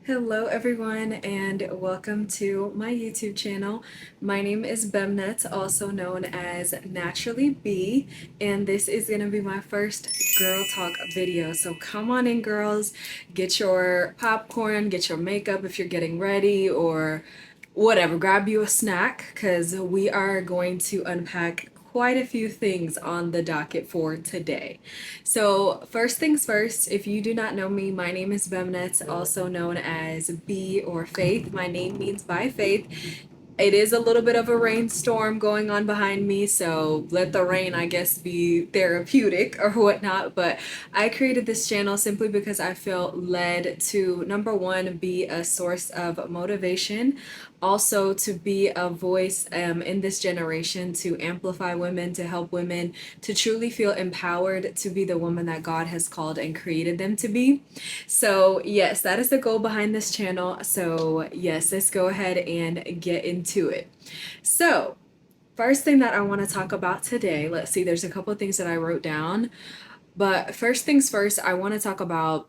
Hello everyone and welcome to my YouTube channel. My name is Bemnet, also known as Naturally B, and this is going to be my first girl talk video. So come on in girls, get your popcorn, get your makeup if you're getting ready or whatever, grab you a snack because we are going to unpack quite a few things on the docket for today. So first things first, if you do not know me, my name is Bemnet, also known as B or Faith. My name means by faith. It is a little bit of a rainstorm going on behind me, so let the rain, I guess, be therapeutic or whatnot. But I created this channel simply because I felt led to, number one, be a source of motivation, also to be a voice in this generation, to amplify women, to help women to truly feel empowered to be the woman that God has called and created them to be. So yes, that is the goal behind this channel. So yes, let's go ahead and get into it. So first thing that I want to talk about today, let's see, there's a couple of things that I wrote down, but first things first, I want to talk about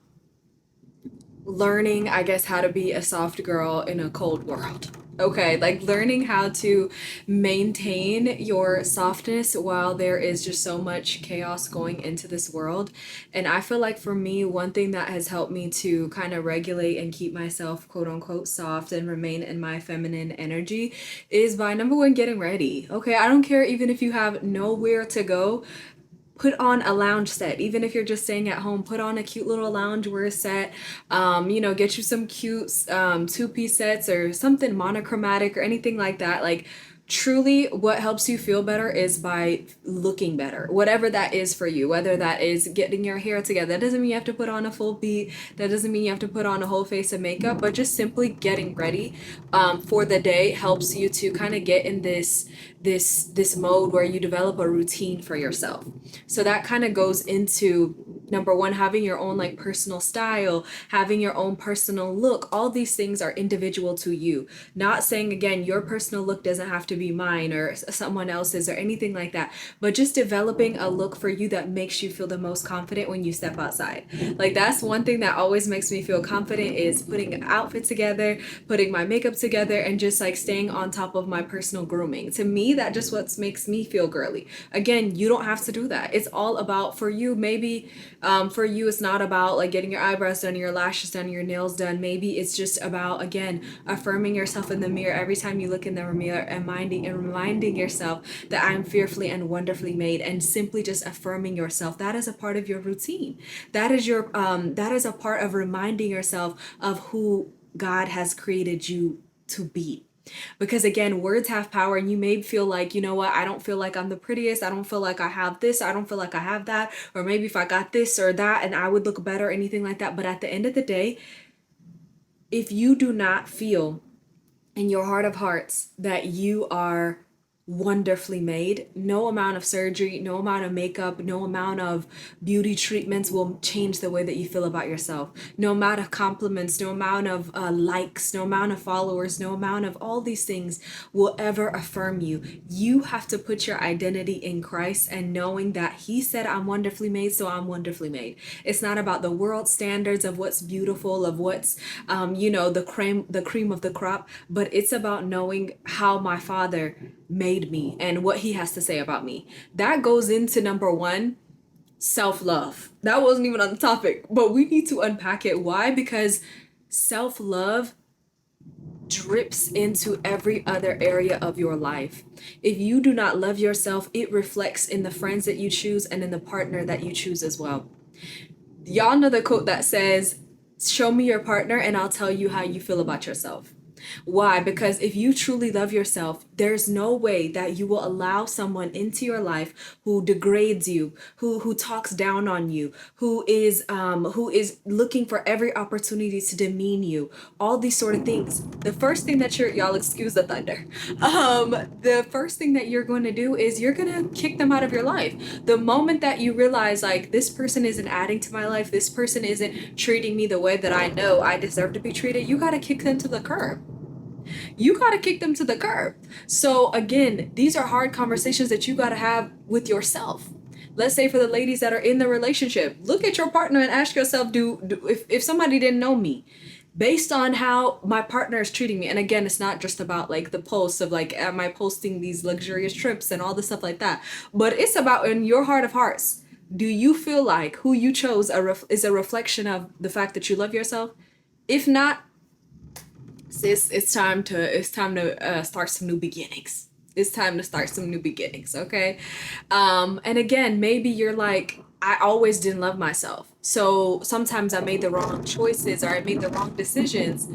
learning, I guess, how to be a soft girl in a cold world. Okay, like learning how to maintain your softness while there is just so much chaos going into this world. And I feel like for me, one thing that has helped me to kind of regulate and keep myself quote unquote soft and remain in my feminine energy is by number one, getting ready. Okay, I don't care even if you have nowhere to go, put on a lounge set. Even if you're just staying at home, put on a cute little loungewear set. Get you some cute two-piece sets or something monochromatic or anything like that. Like, truly what helps you feel better is by looking better, whatever that is for you, whether that is getting your hair together. That doesn't mean you have to put on a full beat, that doesn't mean you have to put on a whole face of makeup, but just simply getting ready for the day helps you to kind of get in this mode where you develop a routine for yourself. So that kind of goes into number one, having your own like personal style, having your own personal look. All these things are individual to you. Not saying again, your personal look doesn't have to be mine or someone else's or anything like that, but just developing a look for you that makes you feel the most confident when you step outside. Like that's one thing that always makes me feel confident is putting an outfit together, putting my makeup together, and just like staying on top of my personal grooming. To me, that just what makes me feel girly. Again, you don't have to do that. It's all about for you. Maybe for you, it's not about like getting your eyebrows done, your lashes done, your nails done. Maybe it's just about, again, affirming yourself in the mirror every time you look in the mirror and reminding yourself that I'm fearfully and wonderfully made, and simply just affirming yourself. That is a part of your routine. That is a part of reminding yourself of who God has created you to be. Because again, words have power, and you may feel like, you know what, I don't feel like I'm the prettiest. I don't feel like I have this. I don't feel like I have that. Or maybe if I got this or that and I would look better, anything like that. But at the end of the day, if you do not feel in your heart of hearts that you are wonderfully made, no amount of surgery, no amount of makeup, no amount of beauty treatments will change the way that you feel about yourself. No amount of compliments, no amount of likes, no amount of followers, no amount of all these things will ever affirm you. You have to put your identity in Christ and knowing that He said, I'm wonderfully made, so I'm wonderfully made. It's not about the world standards of what's beautiful, of what's the cream of the crop, but it's about knowing how my Father made me and what He has to say about me. That goes into number one, self-love. That wasn't even on the topic, but we need to unpack it. Why? Because self-love drips into every other area of your life. If you do not love yourself, it reflects in the friends that you choose and in the partner that you choose as well. Y'all know the quote that says, show me your partner and I'll tell you how you feel about yourself. Why? Because if you truly love yourself, there's no way that you will allow someone into your life who degrades you, who talks down on you, who is looking for every opportunity to demean you, all these sort of things. The first thing that y'all excuse the thunder. The first thing that you're going to do is you're going to kick them out of your life. The moment that you realize like this person isn't adding to my life, this person isn't treating me the way that I know I deserve to be treated, you got to kick them to the curb. You got to kick them to the curb. So again, these are hard conversations that you got to have with yourself. Let's say for the ladies that are in the relationship, look at your partner and ask yourself, if somebody didn't know me, based on how my partner is treating me. And again, it's not just about like the posts of like, am I posting these luxurious trips and all this stuff like that, but it's about in your heart of hearts. Do you feel like who you chose is a reflection of the fact that you love yourself? If not, sis, it's time to start some new beginnings. It's time to start some new beginnings, okay? And again, maybe you're like, I always didn't love myself. So sometimes I made the wrong choices or I made the wrong decisions.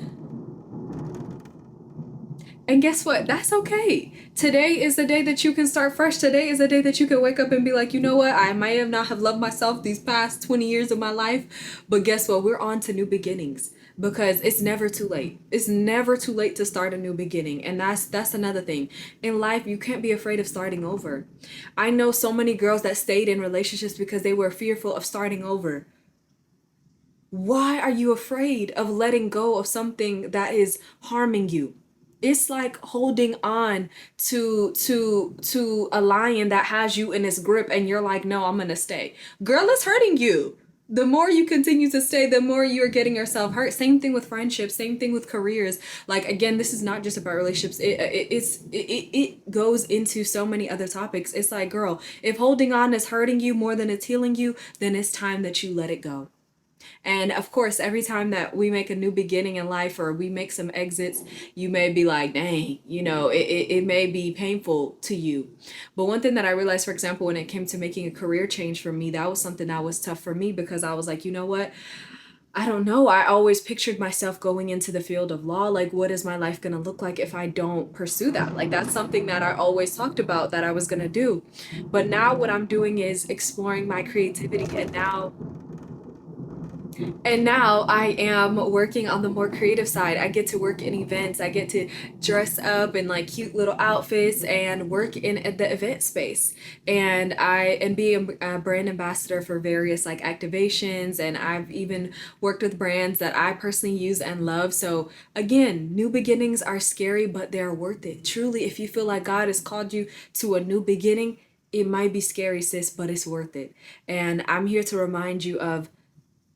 And guess what? That's okay. Today is the day that you can start fresh. Today is the day that you can wake up and be like, you know what? I might have not have loved myself these past 20 years of my life, but guess what? We're on to new beginnings because it's never too late. It's never too late to start a new beginning. And that's another thing. In life, you can't be afraid of starting over. I know so many girls that stayed in relationships because they were fearful of starting over. Why are you afraid of letting go of something that is harming you? It's like holding on to a lion that has you in its grip and you're like, no, I'm gonna stay. Girl, it's hurting you. The more you continue to stay, the more you're getting yourself hurt. Same thing with friendships, same thing with careers. Like again, this is not just about relationships. It goes into so many other topics. It's like, girl, if holding on is hurting you more than it's healing you, then it's time that you let it go. And of course, every time that we make a new beginning in life or we make some exits, you may be like, dang, it may be painful to you. But one thing that I realized, for example, when it came to making a career change for me, that was something that was tough for me because I was like, you know what? I don't know. I always pictured myself going into the field of law. Like, what is my life going to look like if I don't pursue that? Like, that's something that I always talked about that I was going to do. But now what I'm doing is exploring my creativity. And now I am working on the more creative side. I get to work in events. I get to dress up in like cute little outfits and work in the event space. And be a brand ambassador for various like activations. And I've even worked with brands that I personally use and love. So again, new beginnings are scary, but they're worth it. Truly, if you feel like God has called you to a new beginning, it might be scary, sis, but it's worth it. And I'm here to remind you of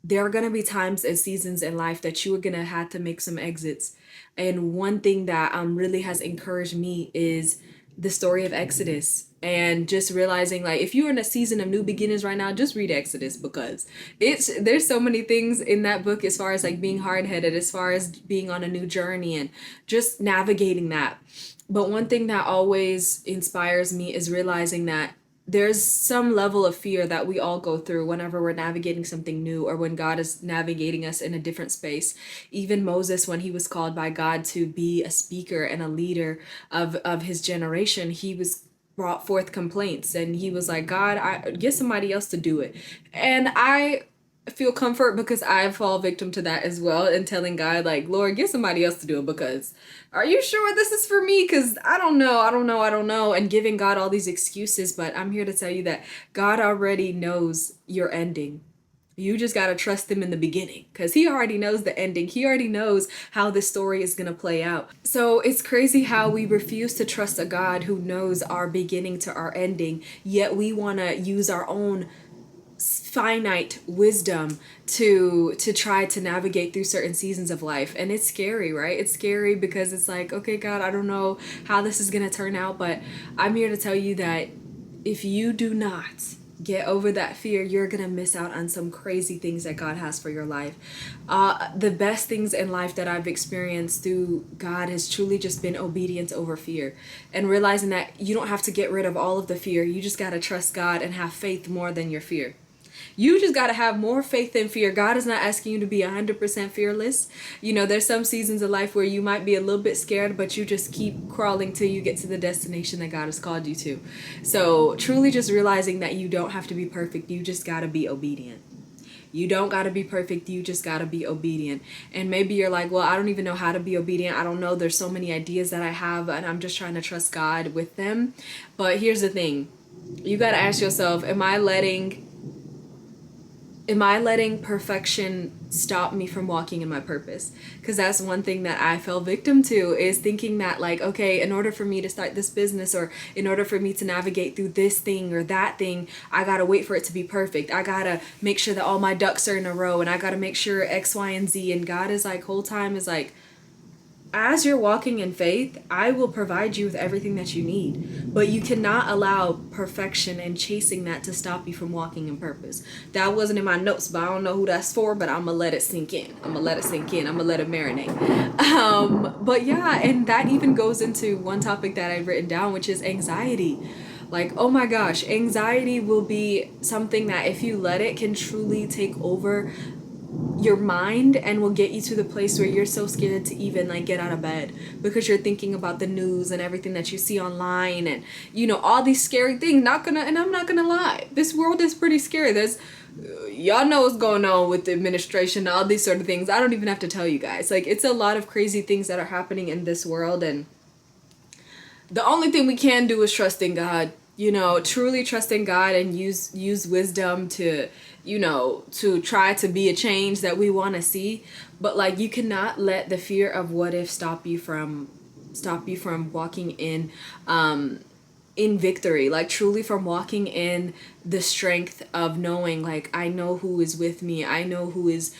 there are going to be times and seasons in life that you are going to have to make some exits. And one thing that really has encouraged me is the story of Exodus and just realizing like if you're in a season of new beginnings right now, just read Exodus because there's so many things in that book as far as like being hard-headed, as far as being on a new journey and just navigating that. But one thing that always inspires me is realizing that there's some level of fear that we all go through whenever we're navigating something new or when God is navigating us in a different space. Even Moses, when he was called by God to be a speaker and a leader of his generation, he was brought forth complaints and he was like, God, I get somebody else to do it. And I feel comfort because I fall victim to that as well and telling God like, Lord, get somebody else to do it because are you sure this is for me? Because I don't know, and giving God all these excuses. But I'm here to tell you that God already knows your ending. You just got to trust him in the beginning because he already knows the ending. He already knows how this story is going to play out. So it's crazy how we refuse to trust a God who knows our beginning to our ending, yet we want to use our own finite wisdom to try to navigate through certain seasons of life. And it's scary, right? It's scary because it's like, okay, God, I don't know how this is going to turn out, but I'm here to tell you that if you do not get over that fear, you're gonna miss out on some crazy things that God has for your life. The best things in life that I've experienced through God has truly just been obedience over fear, and realizing that you don't have to get rid of all of the fear. You just gotta trust God and have faith more than your fear. You just got to have more faith than fear. God is not asking you to be 100% fearless. There's some seasons of life where you might be a little bit scared, but you just keep crawling till you get to the destination that God has called you to. So truly just realizing that you don't have to be perfect. You just got to be obedient. You don't got to be perfect. You just got to be obedient. And maybe you're like, well, I don't even know how to be obedient. I don't know. There's so many ideas that I have and I'm just trying to trust God with them. But here's the thing. You got to ask yourself, am I letting am I letting perfection stop me from walking in my purpose? Because that's one thing that I fell victim to, is thinking that, like, okay, in order for me to start this business, or in order for me to navigate through this thing or that thing, I gotta wait for it to be perfect. I gotta make sure that all my ducks are in a row, and I gotta make sure X, Y, and Z. And God is like, whole time is like, as you're walking in faith, I will provide you with everything that you need. But you cannot allow perfection and chasing that to stop you from walking in purpose. That wasn't in my notes, but I don't know who that's for, but I'm going to let it sink in. I'm going to let it sink in. I'm going to let it marinate. But yeah, and that even goes into one topic that I've written down, which is anxiety. Like, oh my gosh, anxiety will be something that, if you let it, can truly take over your mind, and will get you to the place where you're so scared to even like get out of bed, because you're thinking about the news and everything that you see online, and all these scary things. And I'm not gonna lie, this world is pretty scary. There's y'all know what's going on with the administration, all these sort of things. I don't even have to tell you guys. Like, it's a lot of crazy things that are happening in this world, and the only thing we can do is trust in God. Truly trust in God, and use wisdom to to try to be a change that we want to see. But like, you cannot let the fear of what if stop you from walking in victory, like truly from walking in the strength of knowing, like, I know who is with me, I know who is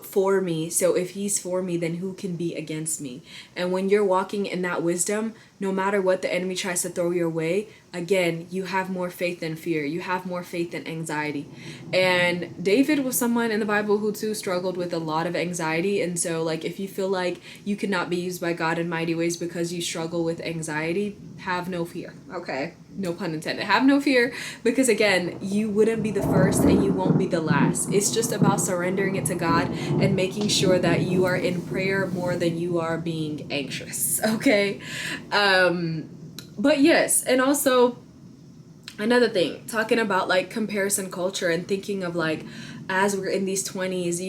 for me. So if he's for me, then who can be against me? And when you're walking in that wisdom, no matter what the enemy tries to throw your way, again, you have more faith than fear. You have more faith than anxiety. And David was someone in the Bible who too struggled with a lot of anxiety. And so, like, if you feel like you could not be used by God in mighty ways because you struggle with anxiety, have no fear. Okay, no pun intended. Have no fear, because again, you wouldn't be the first and you won't be the last. It's just about surrendering it to God and making sure that you are in prayer more than you are being anxious. Okay. But yes, and also another thing, talking about like comparison culture and thinking of like, as we're in these 20s,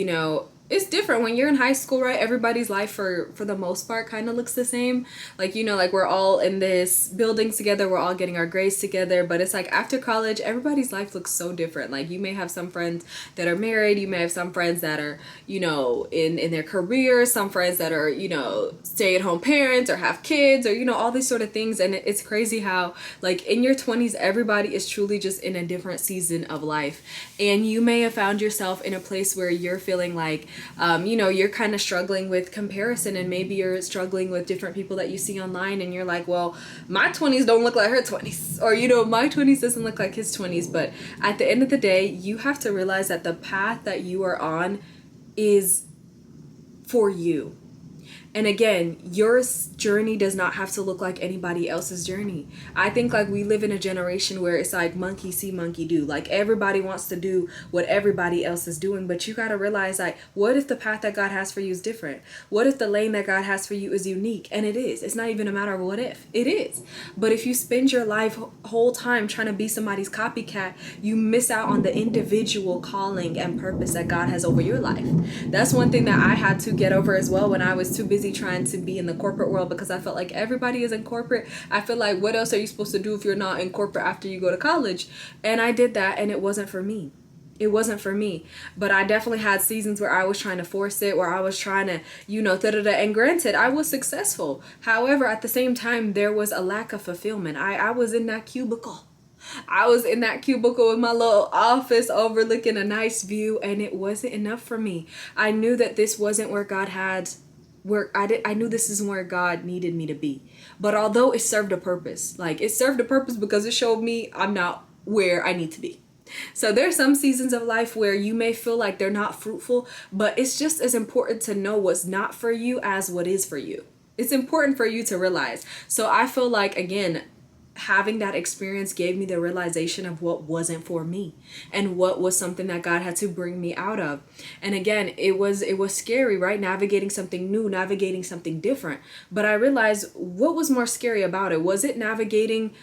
it's different when you're in high school, right? Everybody's life for the most part kind of looks the same. Like, like we're all in this building together, we're all getting our grades together, but it's like after college, everybody's life looks so different. Like, you may have some friends that are married, you may have some friends that are, in their careers, some friends that are, stay-at-home parents or have kids, or, all these sort of things. And it's crazy how, like, in your 20s, everybody is truly just in a different season of life. And you may have found yourself in a place where you're feeling like, you're kind of struggling with comparison, and maybe you're struggling with different people that you see online, and you're like, well, my 20s don't look like her 20s, or my 20s doesn't look like his 20s. But at the end of the day, you have to realize that the path that you are on is for you. And again, your journey does not have to look like anybody else's journey. I think like we live in a generation where it's like monkey see, monkey do. Like, everybody wants to do what everybody else is doing, but you got to realize, like, what if the path that God has for you is different? What if the lane that God has for you is unique? And it is. It's not even a matter of what if. It is. But if you spend your life whole time trying to be somebody's copycat, you miss out on the individual calling and purpose that God has over your life. That's one thing that I had to get over as well when I was too busy trying to be in the corporate world, because I felt like everybody is in corporate. I feel like, what else are you supposed to do if you're not in corporate after you go to college? And I did that, and it wasn't for me. It wasn't for me. But I definitely had seasons where I was trying to force it, where I was trying to, and granted, I was successful. However, at the same time, there was a lack of fulfillment. I was in that cubicle. I was in that cubicle with my little office overlooking a nice view, and it wasn't enough for me. I knew that this wasn't where God had, I knew this isn't where God needed me to be. But although it served a purpose, like, it served a purpose because it showed me I'm not where I need to be. So there are some seasons of life where you may feel like they're not fruitful, but it's just as important to know what's not for you as what is for you. It's important for you to realize. So I feel like, again, having that experience gave me the realization of what wasn't for me and what was something that God had to bring me out of. And again, it was scary, right? Navigating something new, navigating something different. But I realized, what was more scary about it? Was it navigating,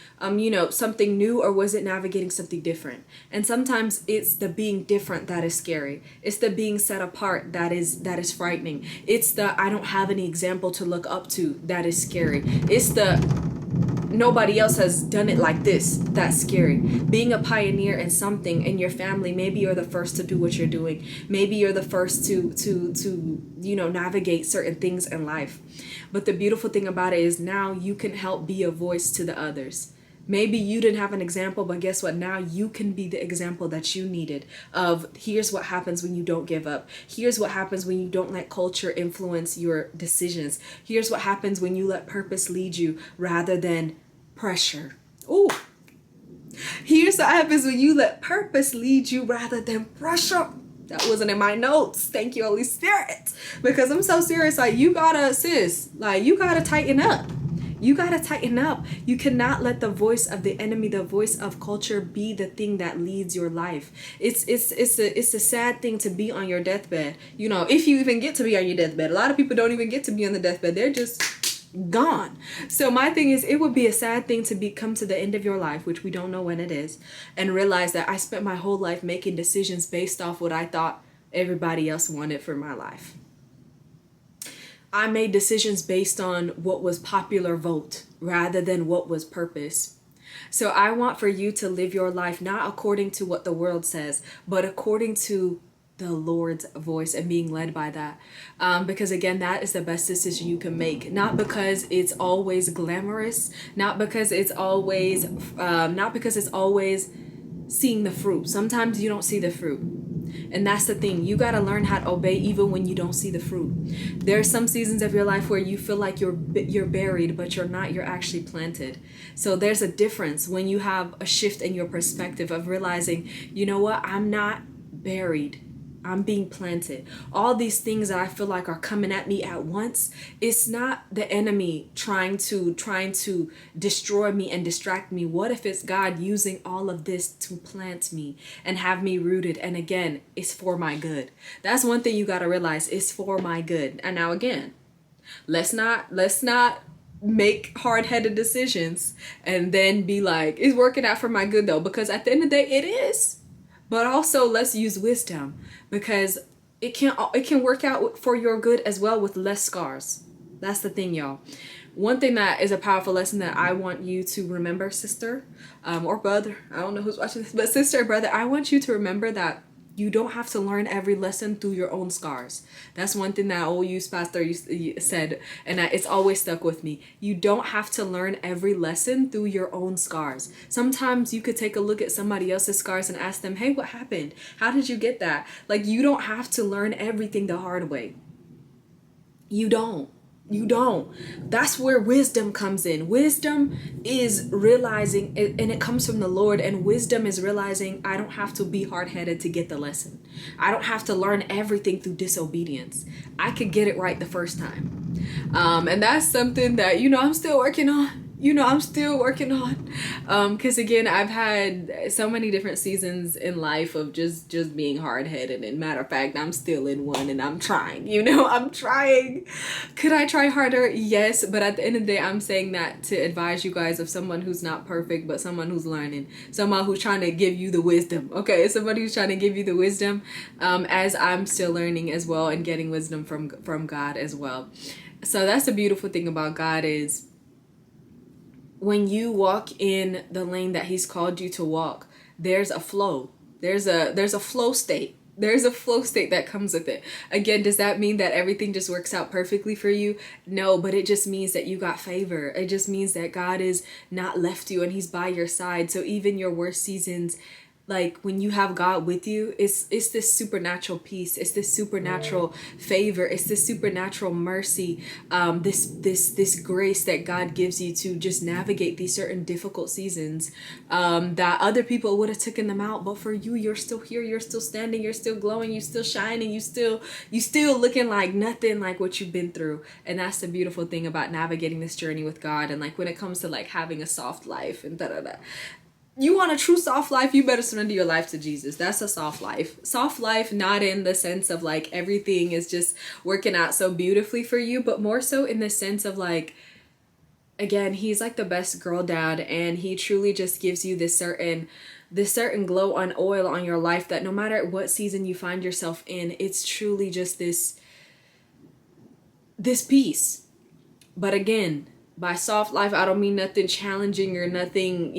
something new, or was it navigating something different? And sometimes it's the being different that is scary. It's the being set apart that is frightening. It's the I don't have any example to look up to that is scary. It's the nobody else has done it like this. That's scary. Being a pioneer in something in your family, maybe you're the first to do what you're doing. Maybe you're the first to navigate certain things in life. But the beautiful thing about it is now you can help be a voice to the others. Maybe you didn't have an example, but guess what? Now you can be the example that you needed of here's what happens when you don't give up. Here's what happens when you don't let culture influence your decisions. Here's what happens when you let purpose lead you rather than pressure. Ooh. Here's what happens when you let purpose lead you rather than pressure. That wasn't in my notes. Thank you, Holy Spirit. Because I'm so serious. Like, you gotta, sis, like, you gotta tighten up. You gotta tighten up. You cannot let the voice of the enemy, the voice of culture, be the thing that leads your life. It's a sad thing to be on your deathbed. You know, if you even get to be on your deathbed. A lot of people don't even get to be on the deathbed. They're just gone. So my thing is, it would be a sad thing to come to the end of your life, which we don't know when it is, and realize that I spent my whole life making decisions based off what I thought everybody else wanted for my life. I made decisions based on what was popular vote rather than what was purpose. So I want for you to live your life not according to what the world says, but according to the Lord's voice and being led by that. Because again, that is the best decision you can make. Not because it's always glamorous, not because it's always seeing the fruit. Sometimes you don't see the fruit. And that's the thing. You got to learn how to obey even when you don't see the fruit. There are some seasons of your life where you feel like you're buried, but you're not. You're actually planted. So there's a difference when you have a shift in your perspective of realizing, you know what? I'm not buried. I'm being planted. All these things that I feel like are coming at me at once, it's not the enemy trying to destroy me and distract me. What if it's God using all of this to plant me and have me rooted? And again, it's for my good. That's one thing you got to realize. It's for my good. And now again, let's not make hard-headed decisions and then be like, it's working out for my good though, because at the end of the day, it is. But also, let's use wisdom, because it can work out for your good as well with less scars. That's the thing, y'all. One thing that is a powerful lesson that I want you to remember, sister, or brother, I don't know who's watching this, but sister or brother, I want you to remember that you don't have to learn every lesson through your own scars. That's one thing that old youth pastor said, and it's always stuck with me. You don't have to learn every lesson through your own scars. Sometimes you could take a look at somebody else's scars and ask them, hey, what happened? How did you get that? Like, you don't have to learn everything the hard way. You don't. That's where wisdom comes in. Wisdom is realizing, and it comes from the Lord, and wisdom is realizing I don't have to be hard-headed to get the lesson. I don't have to learn everything through disobedience. I could get it right the first time. And that's something that, I'm still working on. Because again, I've had so many different seasons in life of just being hard-headed, and matter of fact, I'm still in one, and I'm trying. I'm trying. Could I try harder? Yes, but at the end of the day, I'm saying that to advise you guys of someone who's not perfect, but someone who's learning, someone who's trying to give you the wisdom. Okay, somebody who's trying to give you the wisdom, as I'm still learning as well and getting wisdom from God as well. So that's the beautiful thing about God is, when you walk in the lane that he's called you to walk, there's a flow. There's a flow state. There's a flow state that comes with it. Again, does that mean that everything just works out perfectly for you? No, but it just means that you got favor. It just means that God is not left you and he's by your side. So even your worst seasons, like when you have God with you, it's this supernatural peace. It's this supernatural favor. It's this supernatural mercy. This grace that God gives you to just navigate these certain difficult seasons that other people would have taken them out. But for you, you're still here. You're still standing. You're still glowing. You're still shining. You still looking like nothing like what you've been through. And that's the beautiful thing about navigating this journey with God. And like when it comes to like having a soft life and you want a true soft life, you better surrender your life to Jesus. That's a soft life. Soft life, not in the sense of like everything is just working out so beautifully for you, but more so in the sense of like, again, he's like the best girl dad, and he truly just gives you this certain glow on oil on your life that no matter what season you find yourself in, it's truly just this peace. But again, By soft life, I don't mean nothing challenging or nothing,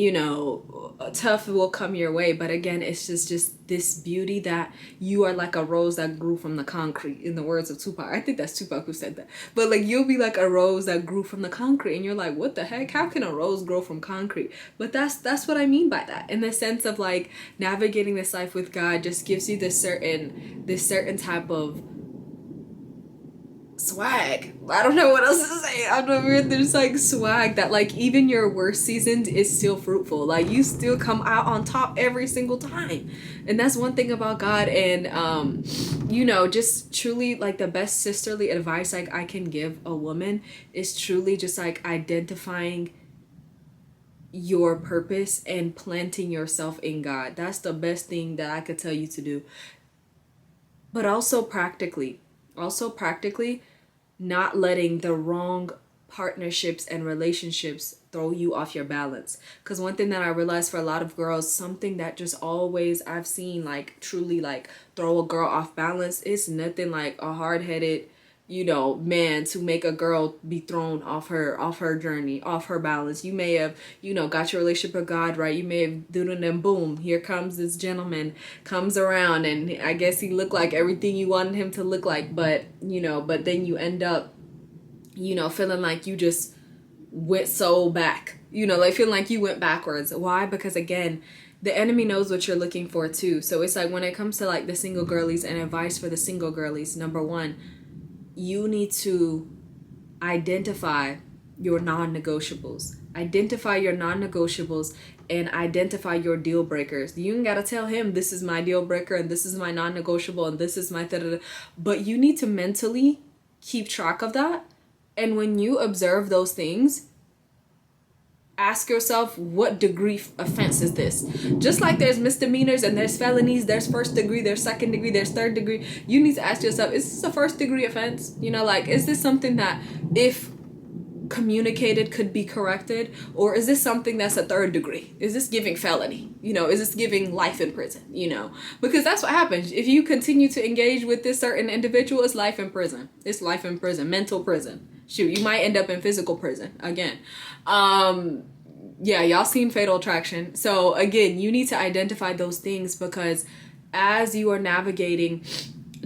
tough will come your way. But again, it's just this beauty that you are like a rose that grew from the concrete, in the words of Tupac. I think that's Tupac who said that. But like, you'll be like a rose that grew from the concrete, and you're like, what the heck? How can a rose grow from concrete? But that's what I mean by that. In the sense of like, navigating this life with God just gives you this certain type of swag. I don't know what else to say. I don't know. There's like swag that like even your worst seasons is still fruitful. Like you still come out on top every single time. And that's one thing about God. And just truly like the best sisterly advice like I can give a woman is truly just like identifying your purpose and planting yourself in God. That's the best thing that I could tell you to do. But also practically not letting the wrong partnerships and relationships throw you off your balance. Because one thing that I realized for a lot of girls, something that just always I've seen like truly like throw a girl off balance, is nothing like a hard-headed man to make a girl be thrown off her journey, off her balance. You may have got your relationship with God right. You may have done, and then boom, here comes this gentleman, comes around, and I guess he looked like everything you wanted him to look like, but then you end up feeling like you just went so back, like feeling like you went backwards. Why? Because again, the enemy knows what you're looking for too. So it's like when it comes to like the single girlies, and advice for the single girlies, number one, you need to identify your non-negotiables. Identify your non-negotiables and identify your deal breakers. You ain't gotta tell him this is my deal breaker and this is my non-negotiable and this is my da-da-da. But you need to mentally keep track of that. And when you observe those things, ask yourself, what degree offense is this? Just like there's misdemeanors and there's felonies, there's first degree, there's second degree, there's third degree. You need to ask yourself, is this a first degree offense? Is this something that if communicated could be corrected? Or is this something that's a third degree? Is this giving felony? Is this giving life in prison? Because that's what happens. If you continue to engage with this certain individual, it's life in prison. It's life in prison, mental prison. Shoot, you might end up in physical prison again. Yeah, y'all seen Fatal Attraction. So again, you need to identify those things, because as you are navigating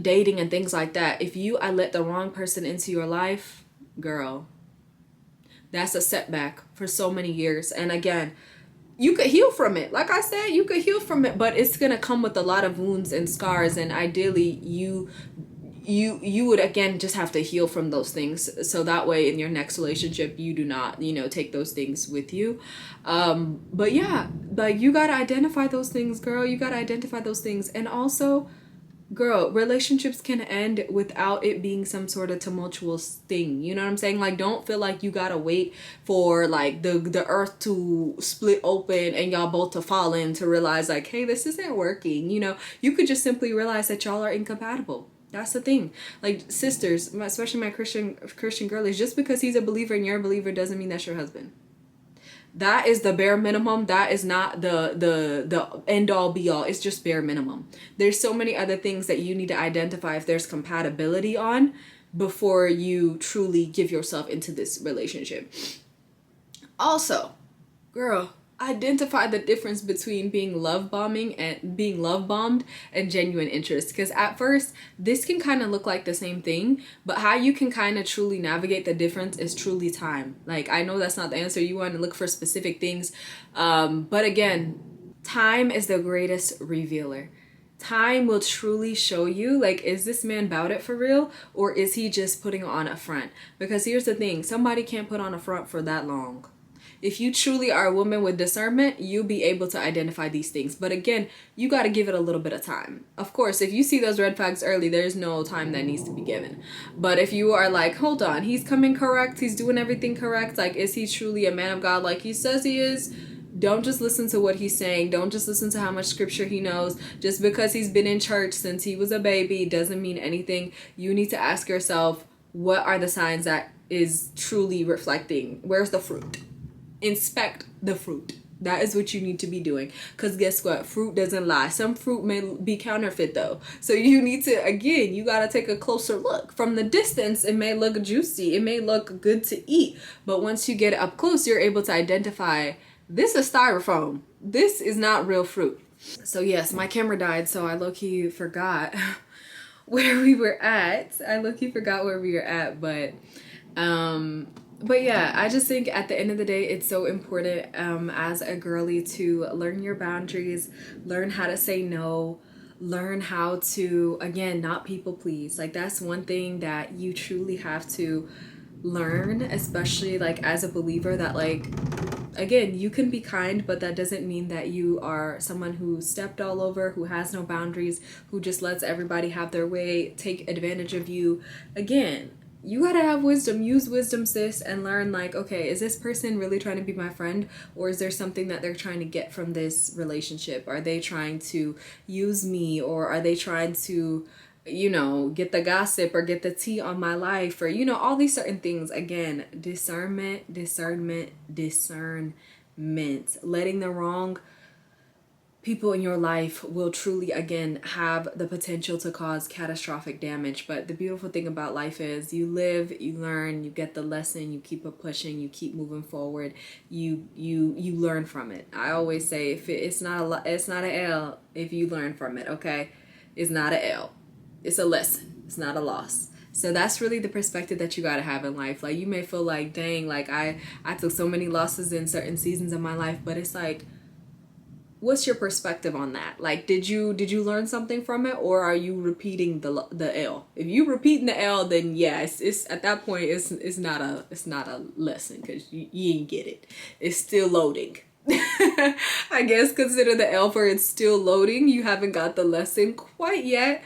dating and things like that, if you let the wrong person into your life, girl, that's a setback for so many years. And again, you could heal from it. Like I said, you could heal from it, but it's gonna come with a lot of wounds and scars. And ideally, you would again just have to heal from those things, so that way in your next relationship you do not take those things with you. But yeah, like you gotta identify those things, girl. You gotta identify those things. And also, girl, relationships can end without it being some sort of tumultuous thing. You know what I'm saying? Like, don't feel like you gotta wait for like the earth to split open and y'all both to fall in to realize like, hey, this isn't working. You could just simply realize that y'all are incompatible. That's the thing. Like, sisters, especially my Christian girlies, just because he's a believer and you're a believer doesn't mean that's your husband. That is the bare minimum. That is not the end all be all. It's just bare minimum. There's so many other things that you need to identify if there's compatibility on before you truly give yourself into this relationship. Also, girl, identify the difference between being love bombed and genuine interest. Because at first this can kind of look like the same thing, but how you can kind of truly navigate the difference is truly time. Like, I know that's not the answer. You want to look for specific things, but again, time is the greatest revealer. Time will truly show you, like, is this man about it for real, or is he just putting on a front? Because here's the thing, somebody can't put on a front for that long. If you truly are a woman with discernment, you'll be able to identify these things. But again, you got to give it a little bit of time. Of course, if you see those red flags early, there's no time that needs to be given. But if you are like, hold on, he's coming correct, he's doing everything correct, like, is he truly a man of God like he says he is? Don't just listen to what he's saying. Don't just listen to how much scripture he knows. Just because he's been in church since he was a baby doesn't mean anything. You need to ask yourself, what are the signs that is truly reflecting? Where's the fruit? Inspect the fruit. That is what you need to be doing. Because guess what? Fruit doesn't lie. Some fruit may be counterfeit though. So you need to, again, you got to take a closer look. From the distance, it may look juicy. It may look good to eat. But once you get up close, you're able to identify, this is styrofoam. This is not real fruit. So yes, my camera died, so I low-key forgot where we were at. But yeah, I just think at the end of the day, it's so important as a girly to learn your boundaries, learn how to say no, learn how to, again, not people please. Like, that's one thing that you truly have to learn, especially like as a believer, that like, again, you can be kind, but that doesn't mean that you are someone who stepped all over, who has no boundaries, who just lets everybody have their way, take advantage of you. Again, you gotta have wisdom. Use wisdom, sis, and learn like, okay, is this person really trying to be my friend, or is there something that they're trying to get from this relationship? Are they trying to use me, or are they trying to, you know, get the gossip or get the tea on my life, or, you know, all these certain things. Again, discernment. Letting the wrong people in your life will truly, again, have the potential to cause catastrophic damage. But the beautiful thing about life is you live, you learn, you get the lesson, you keep it pushing, you keep moving forward, you learn from it. I always say, if it's not an L if you learn from it, okay? It's not an L. It's a lesson. It's not a loss. So that's really the perspective that you got to have in life. Like, you may feel like, dang, like I took so many losses in certain seasons of my life, but it's like, what's your perspective on that? Like, did you learn something from it, or are you repeating the L? If you repeating the L, then yes, it's at that point it's not a lesson, because you ain't get it. It's still loading. I guess consider the L for it's still loading. You haven't got the lesson quite yet.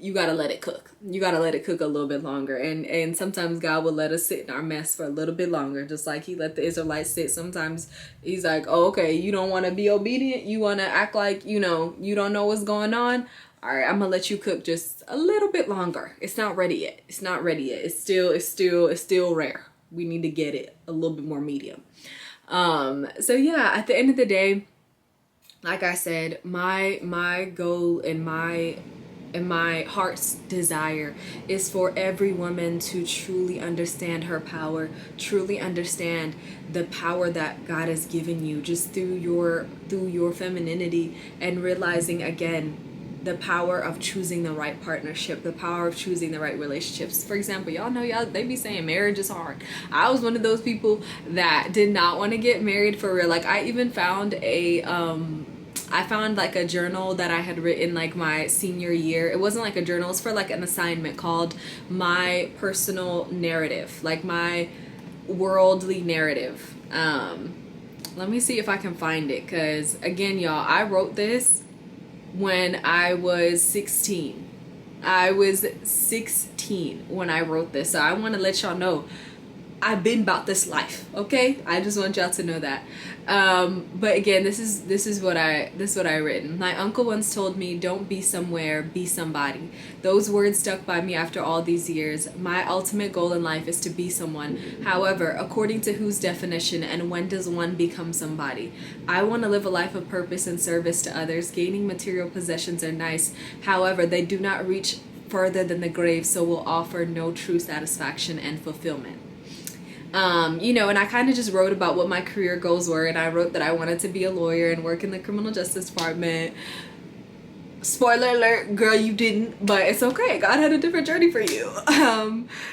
You gotta let it cook. You gotta let it cook a little bit longer. And sometimes God will let us sit in our mess for a little bit longer, just like he let the Israelites sit. Sometimes he's like, oh, okay, you don't want to be obedient, you want to act like, you know, you don't know what's going on. All right, I'm gonna let you cook just a little bit longer. It's not ready yet. It's still rare. We need to get it a little bit more medium. So yeah, at the end of the day, like I said, my goal and my heart's desire is for every woman to truly understand her power, truly understand the power that God has given you just through your femininity, and realizing, again, the power of choosing the right partnership, the power of choosing the right relationships. For example, y'all know, they be saying marriage is hard. I was one of those people that did not want to get married for real. Like, I even found like a journal that I had written like my senior year. It wasn't like a journal, it's for like an assignment called My Personal Narrative, like my worldly narrative. Let me see if I can find it, because again, y'all, I wrote this when I was 16. I was 16 when I wrote this, so I want to let y'all know I've been about this life, okay? I just want y'all to know that. But again, this is what I written. My uncle once told me, "Don't be somewhere, be somebody." Those words stuck by me after all these years. My ultimate goal in life is to be someone. However, according to whose definition, and when does one become somebody? I want to live a life of purpose and service to others. Gaining material possessions are nice. However, they do not reach further than the grave, so will offer no true satisfaction and fulfillment. You know, and I kind of just wrote about what my career goals were, and I wrote that I wanted to be a lawyer and work in the criminal justice department. Spoiler alert, girl, you didn't, but it's okay. God had a different journey for you.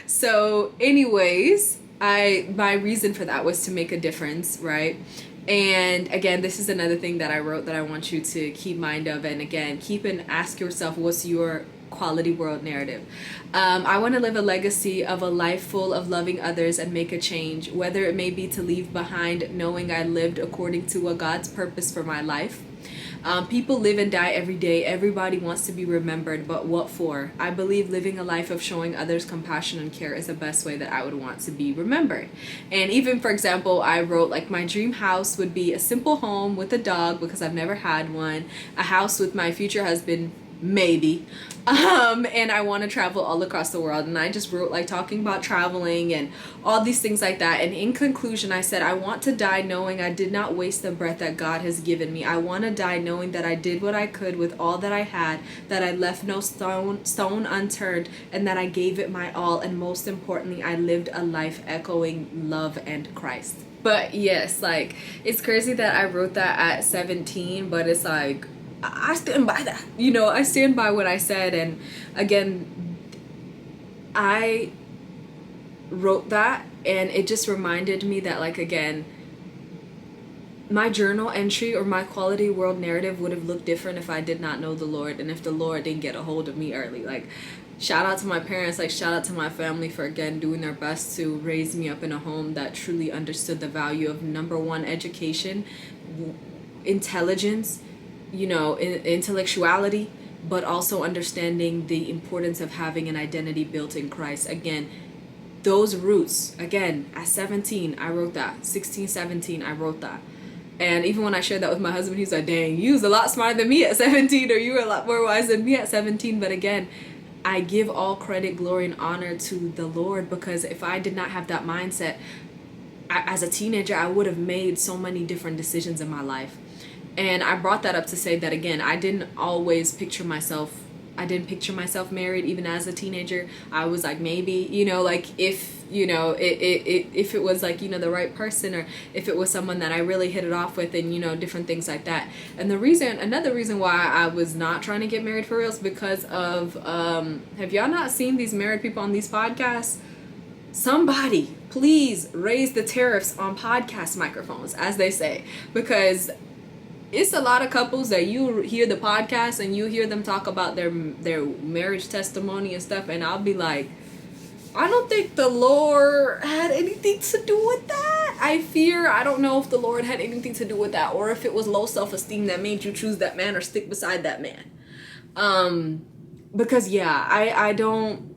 So anyways, my reason for that was to make a difference, right? And again, this is another thing that I wrote that I want you to keep mind of, and again, keep and ask yourself, what's your quality world narrative? I want to live a legacy of a life full of loving others and make a change, whether it may be to leave behind knowing I lived according to a God's purpose for my life. People live and die every day. Everybody wants to be remembered, but what for? I believe living a life of showing others compassion and care is the best way that I would want to be remembered. And even, for example, I wrote like my dream house would be a simple home with a dog, because I've never had one, a house with my future husband maybe. And I want to travel all across the world. And I just wrote like talking about traveling and all these things like that. And in conclusion, I said, I want to die knowing I did not waste the breath that God has given me. I want to die knowing that I did what I could with all that I had, that I left no stone unturned, and that I gave it my all. And most importantly, I lived a life echoing love and Christ. But yes, like, it's crazy that I wrote that at 17, but it's like, I stand by that. You know, I stand by what I said. And again, I wrote that and it just reminded me that, like, again, my journal entry or my quality world narrative would have looked different if I did not know the Lord and if the Lord didn't get a hold of me early. Like, shout out to my parents, like, shout out to my family for, again, doing their best to raise me up in a home that truly understood the value of, number one, education, intelligence, you know, intellectuality, but also understanding the importance of having an identity built in Christ. Again, those roots, again, at 17, I wrote that. 16, 17, I wrote that. And even when I shared that with my husband, he's like, dang, you was a lot smarter than me at 17, or you were a lot more wise than me at 17. But again, I give all credit, glory, and honor to the Lord, because if I did not have that mindset, as a teenager, I would have made so many different decisions in my life. And I brought that up to say that, again, I didn't picture myself married even as a teenager. I was like, maybe, you know, like, if, you know, if it was like, you know, the right person, or if it was someone that I really hit it off with, and, you know, different things like that. And another reason why I was not trying to get married for real is because of, have y'all not seen these married people on these podcasts? Somebody please raise the tariffs on podcast microphones, as they say, because it's a lot of couples that you hear the podcast and you hear them talk about their marriage testimony and stuff, and I'll be like, I don't think the Lord had anything to do with that. I don't know if the Lord had anything to do with that, or if it was low self-esteem that made you choose that man or stick beside that man. Because yeah, I don't,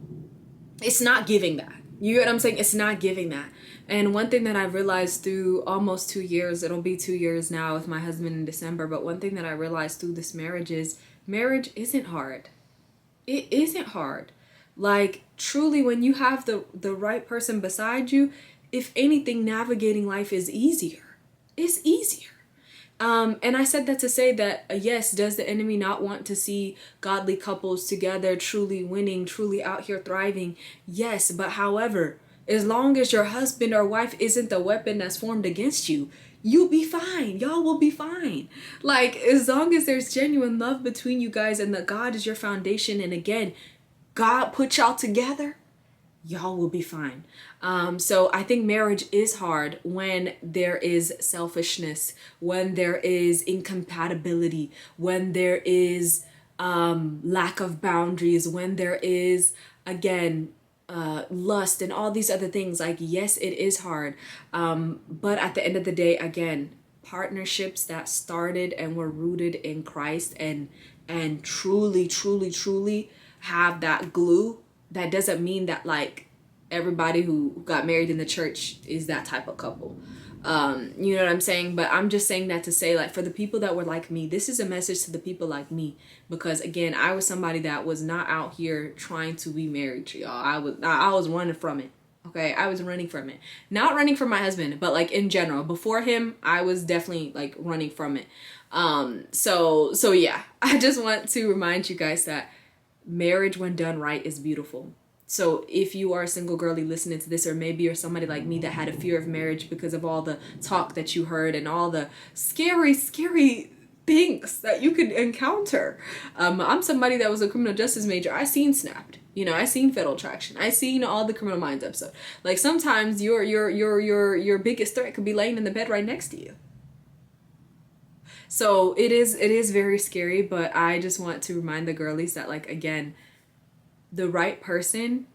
it's not giving that. You get what I'm saying? It's not giving that. And one thing that I realized through almost 2 years, it'll be 2 years now with my husband in December, but one thing that I realized through this marriage is marriage isn't hard. It isn't hard. Like, truly, when you have the right person beside you, if anything, navigating life is easier. It's easier. And I said that to say that, yes, does the enemy not want to see godly couples together, truly winning, truly out here thriving? Yes, but however, as long as your husband or wife isn't the weapon that's formed against you, you'll be fine. Y'all will be fine. Like, as long as there's genuine love between you guys and that God is your foundation, and again, God put y'all together, y'all will be fine. So I think marriage is hard when there is selfishness, when there is incompatibility, when there is lack of boundaries, when there is, again, lust and all these other things. Like, yes, it is hard. But at the end of the day, again, partnerships that started and were rooted in Christ and truly, truly, truly have that glue, that doesn't mean that, like, everybody who got married in the church is that type of couple. You know what I'm saying? But I'm just saying that to say, like, for the people that were like me, this is a message to the people like me, because again, I was somebody that was not out here trying to be married to y'all. I was running from it. Okay, I was running from it. Not running from my husband, but like in general, before him, I was definitely like running from it. So yeah, I just want to remind you guys that marriage, when done right, is beautiful. So if you are a single girlie listening to this, or maybe you're somebody like me that had a fear of marriage because of all the talk that you heard and all the scary, scary things that you could encounter. I'm somebody that was a criminal justice major. I seen Snapped. You know, I seen Fatal Attraction. I seen all the Criminal Minds episode. Like, sometimes your biggest threat could be laying in the bed right next to you. So it is very scary, but I just want to remind the girlies that, like, again, the right person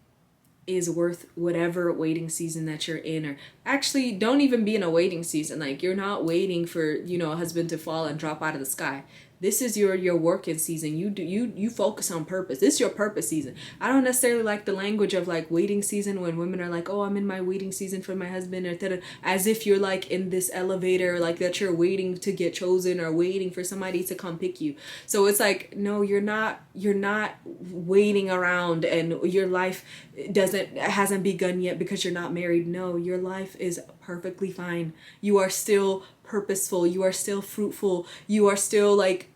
is worth whatever waiting season that you're in. Or actually, don't even be in a waiting season. Like, you're not waiting for, you know, a husband to fall and drop out of the sky. This is your working season. You focus on purpose. This is your purpose season. I don't necessarily like the language of like waiting season, when women are like, oh, I'm in my waiting season for my husband, or as if you're like in this elevator, like that you're waiting to get chosen or waiting for somebody to come pick you. So it's like, no, you're not waiting around and your life hasn't begun yet because you're not married. No, your life is perfectly fine. You are still purposeful. You are still fruitful. You are still like,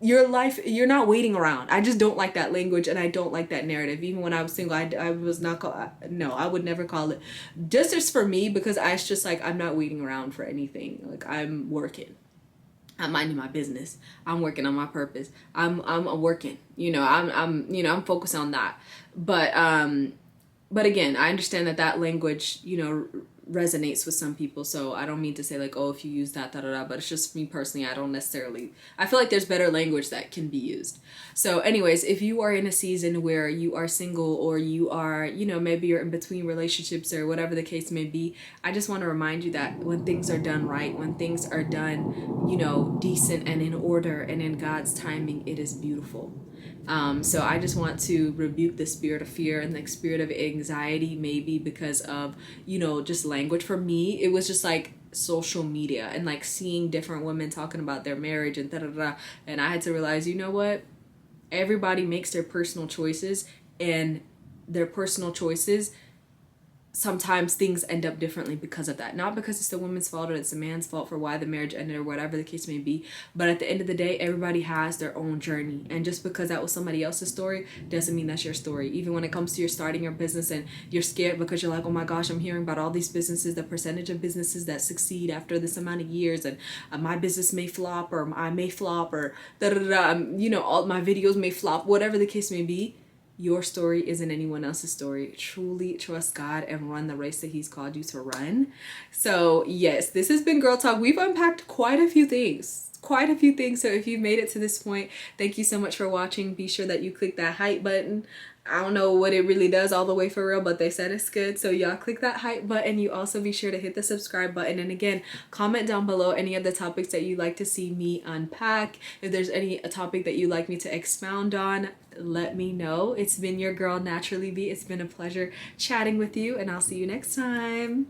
your life, you're not waiting around. I just don't like that language, and I don't like that narrative. Even when I was single, I was not no, I would never call it just as for me, because I was just like, I'm not waiting around for anything. Like, I'm working, I'm minding my business, I'm working on my purpose, I'm working, I'm focused on that. But again, I understand that language, resonates with some people. So I don't mean to say like, oh, if you use that, da da da. But it's just me personally. I don't necessarily. I feel like there's better language that can be used. So, anyways, if you are in a season where you are single, or you are, maybe you're in between relationships, or whatever the case may be, I just want to remind you that when things are done right, when things are done, decent and in order and in God's timing, it is beautiful. So I just want to rebuke the spirit of fear and the spirit of anxiety, maybe because of, just language. For me, it was just like social media and like seeing different women talking about their marriage and da da da. And I had to realize, you know what? Everybody makes their personal choices, and their personal choices, sometimes things end up differently because of that. Not because it's the woman's fault or it's the man's fault for why the marriage ended, or whatever the case may be. But at the end of the day, everybody has their own journey. And just because that was somebody else's story doesn't mean that's your story. Even when it comes to your starting your business and you're scared because you're like, oh my gosh, I'm hearing about all these businesses, the percentage of businesses that succeed after this amount of years, and my business may flop, or I may flop, or da da da, all my videos may flop, whatever the case may be. Your story isn't anyone else's story. Truly trust God and run the race that He's called you to run. So yes, this has been Girl Talk. We've unpacked quite a few things. So if you've made it to this point, thank you so much for watching. Be sure that you click that hype button. I don't know what it really does all the way for real, but they said it's good. So y'all click that hype button. You also be sure to hit the subscribe button. And again, comment down below any of the topics that you'd like to see me unpack. If there's any topic that you'd like me to expound on, let me know. It's been your girl, Naturally Be. It's been a pleasure chatting with you, and I'll see you next time.